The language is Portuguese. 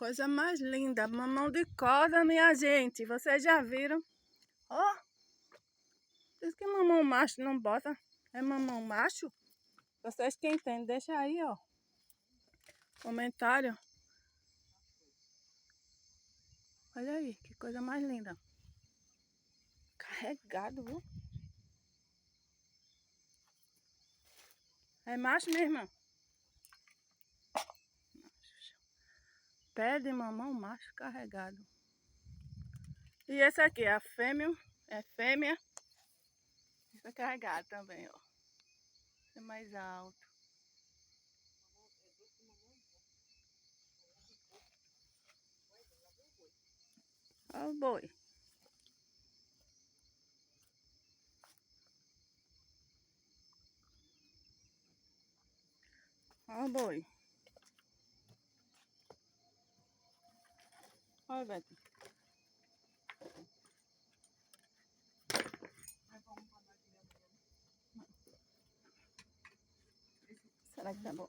Coisa mais linda, mamão de corda, minha gente. Vocês já viram? Ó, diz que mamão macho não bota. É mamão macho? Vocês que entendem, deixa aí, ó. Comentário. Olha aí, que coisa mais linda. Carregado, viu? É macho mesmo? Pé de mamão macho carregado. E esse aqui, a fêmea, é fêmea. Esse é carregado também, ó. Esse é mais alto. Olha o boi. Olha o boi. Olha, Beto. Será que tá bom?